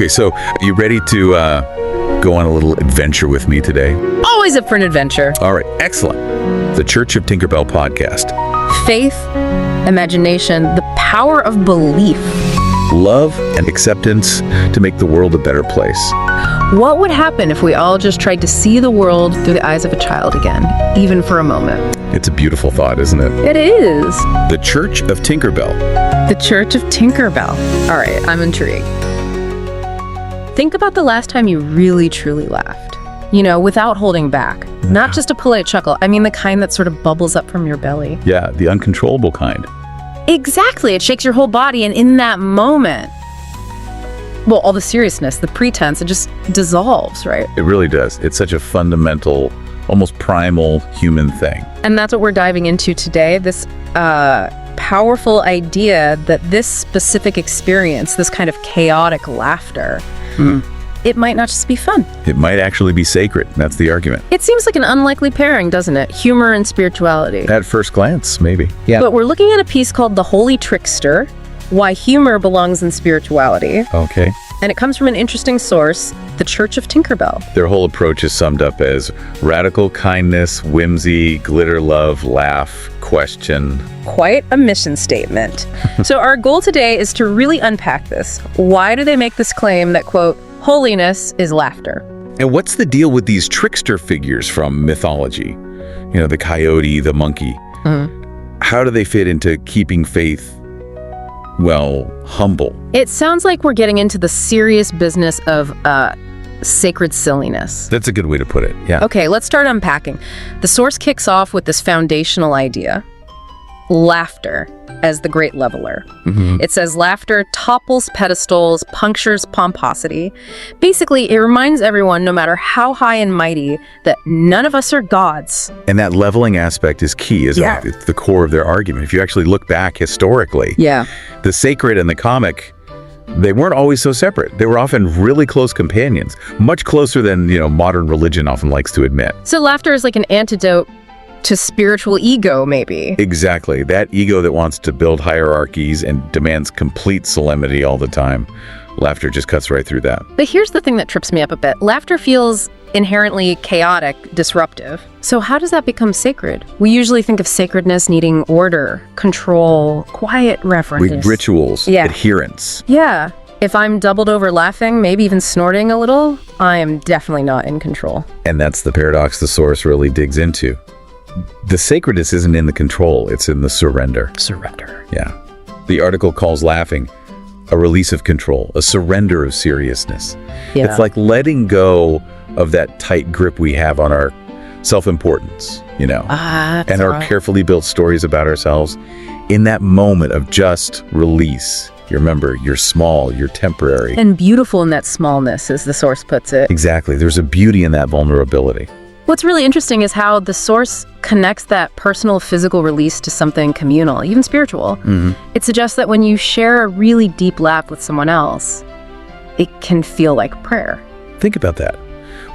Okay, so you ready to go on a little adventure with me today? Always up for an adventure. All right, excellent. The Church of Tinkerbell podcast. Faith, imagination, the power of belief. Love and acceptance to make the world a better place. What would happen if we all just tried to see the world through the eyes of a child again, even for a moment? It's a beautiful thought, isn't it? It is. The Church of Tinkerbell. The Church of Tinkerbell. All right, I'm intrigued. Think about the last time you really, truly laughed. You know, without holding back. Not just a polite chuckle. I mean the kind that sort of bubbles up from your belly. Yeah, the uncontrollable kind. Exactly. It shakes your whole body, and in that moment, well, all the seriousness, the pretense, it just dissolves, right? It really does. It's such a fundamental, almost primal human thing. And that's what we're diving into today, this powerful idea that this specific experience, this kind of chaotic laughter, it might not just be fun. It might actually be sacred. That's the argument. It seems like an unlikely pairing, doesn't it? Humor and spirituality. At first glance, maybe. Yeah. But we're looking at a piece called The Holy Trickster, Why Humor Belongs in Spirituality. Okay. And it comes from an interesting source, the Church of Tinkerbell. Their whole approach is summed up as radical kindness, whimsy, glitter love, laugh, question. Quite a mission statement. So our goal today is to really unpack this. Why do they make this claim that, quote, holiness is laughter? And what's the deal with these trickster figures from mythology? You know, the coyote, the monkey. How do they fit into keeping faith, well, humble? It sounds like we're getting into the serious business of sacred silliness. That's a good way to put it, yeah. Okay, let's start unpacking. The source kicks off with this foundational idea, laughter as the great leveler. It says laughter topples pedestals, punctures pomposity. Basically, it reminds everyone, no matter how high and mighty, that none of us are gods. And that leveling aspect is key, isn't Yeah. it? It's the core of their argument. If you actually look back historically, Yeah. the sacred and the comic, they weren't always so separate. They were often really close companions, much closer than, modern religion often likes to admit. So laughter is like an antidote to spiritual ego, maybe. Exactly. That ego that wants to build hierarchies and demands complete solemnity all the time. Laughter just cuts right through that. But here's the thing that trips me up a bit. Laughter feels inherently chaotic, disruptive. So how does that become sacred? We usually think of sacredness needing order, control, quiet reverence. Rituals, Yeah. adherence. Yeah. If I'm doubled over laughing, maybe even snorting a little, I am definitely not in control. And that's the paradox the source really digs into. The sacredness isn't in the control, it's in the surrender. Surrender. Yeah. The article calls laughing a release of control, a surrender of seriousness. Yeah. It's like letting go of that tight grip we have on our self-importance, and our carefully built stories about ourselves. In that moment of just release, you remember, you're small, you're temporary. And beautiful in that smallness, as the source puts it. Exactly. There's a beauty in that vulnerability. What's really interesting is how the source connects that personal physical release to something communal, even spiritual. It suggests that when you share a really deep laugh with someone else, it can feel like prayer. Think about that.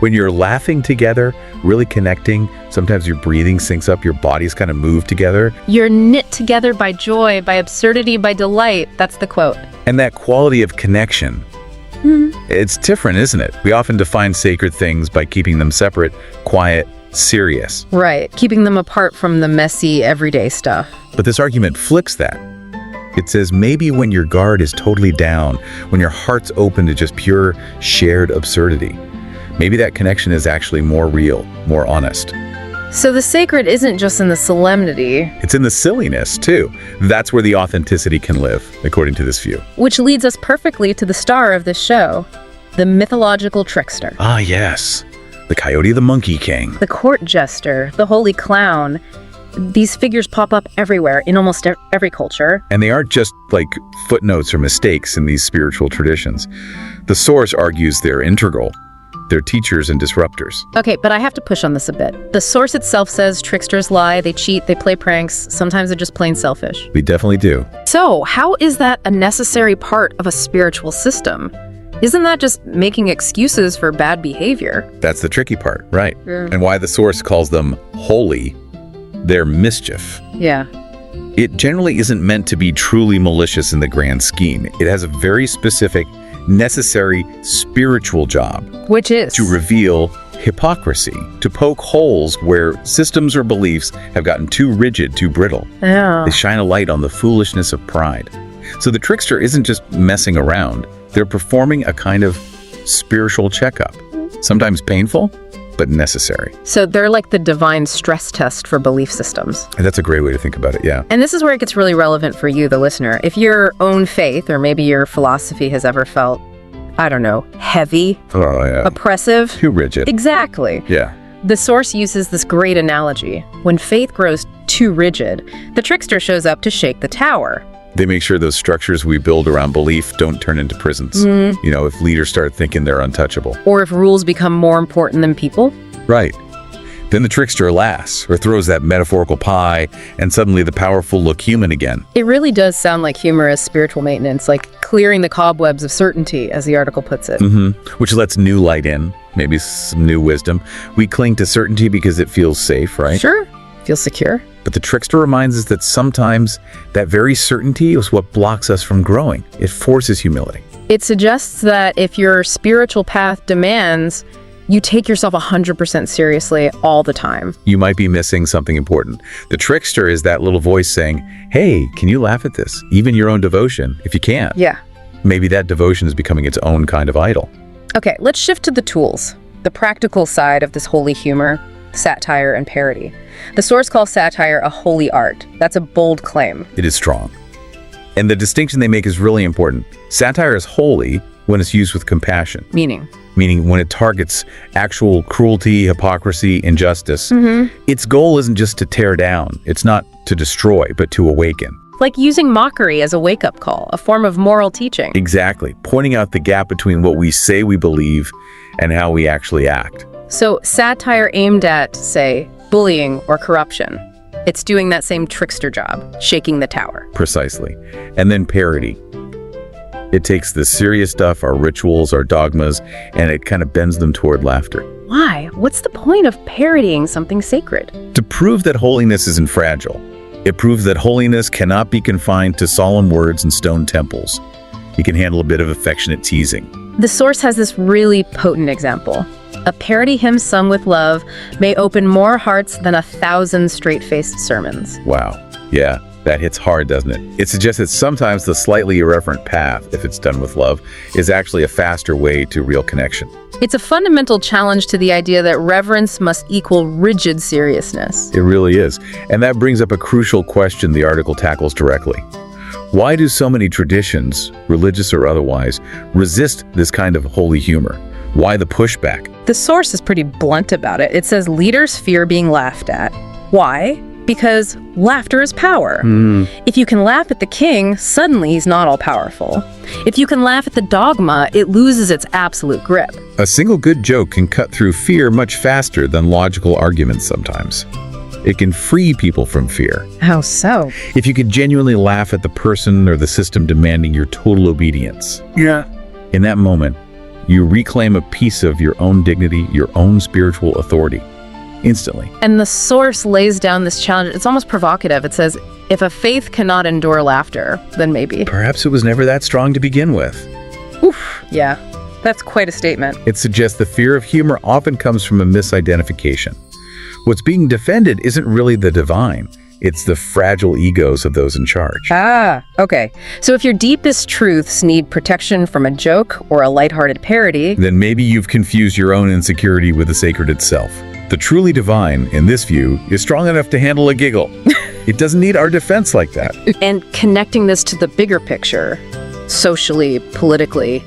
When you're laughing together, really connecting, sometimes your breathing syncs up, your bodies kind of move together. You're knit together by joy, by absurdity, by delight. That's the quote. And that quality of connection, it's different, isn't it? We often define sacred things by keeping them separate, quiet, serious. Right, keeping them apart from the messy, everyday stuff. But this argument flips that. It says maybe when your guard is totally down, when your heart's open to just pure, shared absurdity, maybe that connection is actually more real, more honest. So the sacred isn't just in the solemnity. It's in the silliness, too. That's where the authenticity can live, according to this view. Which leads us perfectly to the star of this show, the mythological trickster. Ah, yes. The coyote, the monkey king. The court jester, the holy clown. These figures pop up everywhere in almost every culture. And they aren't just like footnotes or mistakes in these spiritual traditions. The source argues they're integral. They're teachers and disruptors. Okay, but I have to push on this a bit. The source itself says tricksters lie, they cheat, they play pranks. Sometimes they're just plain selfish. We definitely do. So, how is that a necessary part of a spiritual system? Isn't that just making excuses for bad behavior? That's the tricky part, right? Yeah. And why the source calls them holy, they're mischief. Yeah. It generally isn't meant to be truly malicious in the grand scheme. It has a very specific necessary spiritual job. Which is? To reveal hypocrisy, to poke holes where systems or beliefs have gotten too rigid, too brittle. Oh. They shine a light on the foolishness of pride. So the trickster isn't just messing around. They're performing a kind of spiritual checkup. Sometimes painful, but necessary. So they're like the divine stress test for belief systems. And that's a great way to think about it, yeah. And this is where it gets really relevant for you, the listener. If your own faith or maybe your philosophy has ever felt, I don't know, heavy, oppressive. Too rigid. Exactly. Yeah. The source uses this great analogy. When faith grows too rigid, the trickster shows up to shake the tower. They make sure those structures we build around belief don't turn into prisons. You know, if leaders start thinking they're untouchable. Or if rules become more important than people. Right. Then the trickster laughs or throws that metaphorical pie, and suddenly the powerful look human again. It really does sound like humor as spiritual maintenance, like clearing the cobwebs of certainty, as the article puts it. Which lets new light in, maybe some new wisdom. We cling to certainty because it feels safe, right? Sure. Feels secure. But the trickster reminds us that sometimes that very certainty is what blocks us from growing. It forces humility. It suggests that if your spiritual path demands you take yourself 100% seriously all the time, you might be missing something important. The trickster is that little voice saying, hey, can you laugh at this? Even your own devotion, if you can. Yeah. Maybe that devotion is becoming its own kind of idol. Okay, let's shift to the tools, the practical side of this holy humor, satire and parody. The source calls satire a holy art. That's a bold claim. It is strong. And the distinction they make is really important. Satire is holy when it's used with compassion. Meaning when it targets actual cruelty, hypocrisy, injustice. Its goal isn't just to tear down. It's not to destroy, but to awaken. Like using mockery as a wake-up call, a form of moral teaching. Exactly. Pointing out the gap between what we say we believe and how we actually act. So satire aimed at, say, bullying or corruption. It's doing that same trickster job, shaking the tower. Precisely. And then parody. It takes the serious stuff, our rituals, our dogmas, and it kind of bends them toward laughter. Why? What's the point of parodying something sacred? To prove that holiness isn't fragile. It proves that holiness cannot be confined to solemn words and stone temples. It can handle a bit of affectionate teasing. The source has this really potent example. A parody hymn sung with love may open more hearts than 1,000 straight-faced sermons. Wow. Yeah, that hits hard, doesn't it? It suggests that sometimes the slightly irreverent path, if it's done with love, is actually a faster way to real connection. It's a fundamental challenge to the idea that reverence must equal rigid seriousness. It really is. And that brings up a crucial question the article tackles directly. Why do so many traditions, religious or otherwise, resist this kind of holy humor? Why the pushback? The source is pretty blunt about it. It says leaders fear being laughed at. Why? Because laughter is power. If you can laugh at the king, suddenly he's not all powerful. If you can laugh at the dogma, it loses its absolute grip. A single good joke can cut through fear much faster than logical arguments sometimes. It can free people from fear. How so? If you could genuinely laugh at the person or the system demanding your total obedience. Yeah. In that moment, you reclaim a piece of your own dignity, your own spiritual authority, instantly. And the source lays down this challenge. It's almost provocative. It says, if a faith cannot endure laughter, then maybe. Perhaps it was never that strong to begin with. Oof, yeah. That's quite a statement. It suggests the fear of humor often comes from a misidentification. What's being defended isn't really the divine. It's the fragile egos of those in charge. Ah, okay. So if your deepest truths need protection from a joke or a lighthearted parody, then maybe you've confused your own insecurity with the sacred itself. The truly divine, in this view, is strong enough to handle a giggle. It doesn't need our defense like that. And connecting this to the bigger picture, socially, politically,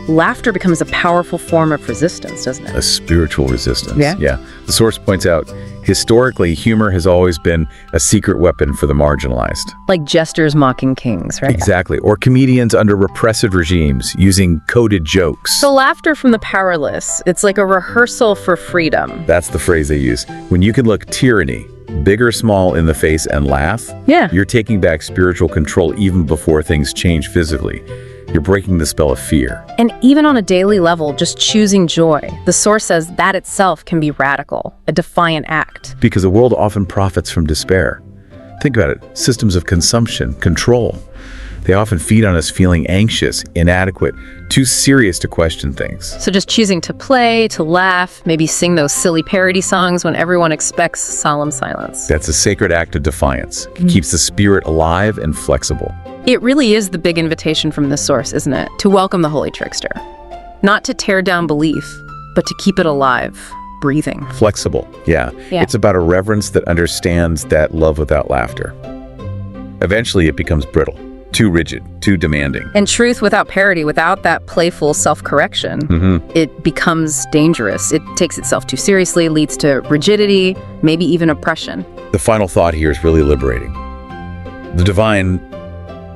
laughter becomes a powerful form of resistance, doesn't it? A spiritual resistance. Yeah. The source points out, historically, humor has always been a secret weapon for the marginalized. Like jesters mocking kings, right? Exactly. Or comedians under repressive regimes using coded jokes. So laughter from the powerless, it's like a rehearsal for freedom. That's the phrase they use. When you can look tyranny, big or small, in the face and laugh, you're taking back spiritual control even before things change physically. You're breaking the spell of fear. And even on a daily level, just choosing joy. The source says that itself can be radical, a defiant act. Because the world often profits from despair. Think about it. Systems of consumption, control. They often feed on us feeling anxious, inadequate, too serious to question things. So just choosing to play, to laugh, maybe sing those silly parody songs when everyone expects solemn silence. That's a sacred act of defiance. It keeps the spirit alive and flexible. It really is the big invitation from this source, isn't it? To welcome the holy trickster. Not to tear down belief, but to keep it alive, breathing. Flexible, yeah. It's about a reverence that understands that love without laughter. Eventually, it becomes brittle. Too rigid, too demanding. And truth without parody, without that playful self-correction, it becomes dangerous. It takes itself too seriously, leads to rigidity, maybe even oppression. The final thought here is really liberating. The divine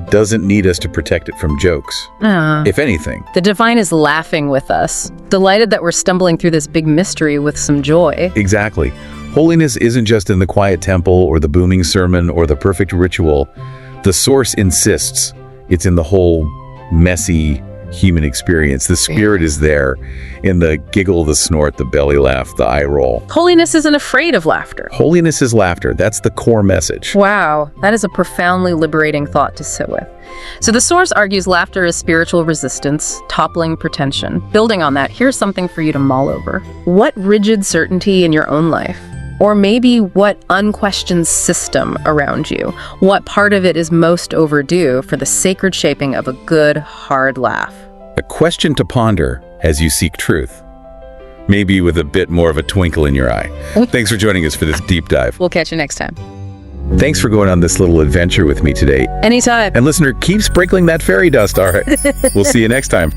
doesn't need us to protect it from jokes. If anything. The divine is laughing with us, delighted that we're stumbling through this big mystery with some joy. Exactly. Holiness isn't just in the quiet temple or the booming sermon or the perfect ritual. The source insists it's in the whole messy human experience. The spirit is there in the giggle, the snort, the belly laugh, the eye roll. Holiness isn't afraid of laughter. Holiness is laughter. That's the core message. Wow, that is a profoundly liberating thought to sit with. So the source argues laughter is spiritual resistance, toppling pretension. Building on that, here's something for you to mull over. What rigid certainty in your own life? Or maybe what unquestioned system around you? What part of it is most overdue for the sacred shaping of a good, hard laugh? A question to ponder as you seek truth. Maybe with a bit more of a twinkle in your eye. Thanks for joining us for this deep dive. We'll catch you next time. Thanks for going on this little adventure with me today. Anytime. And listener, keep sprinkling that fairy dust, all right? We'll see you next time.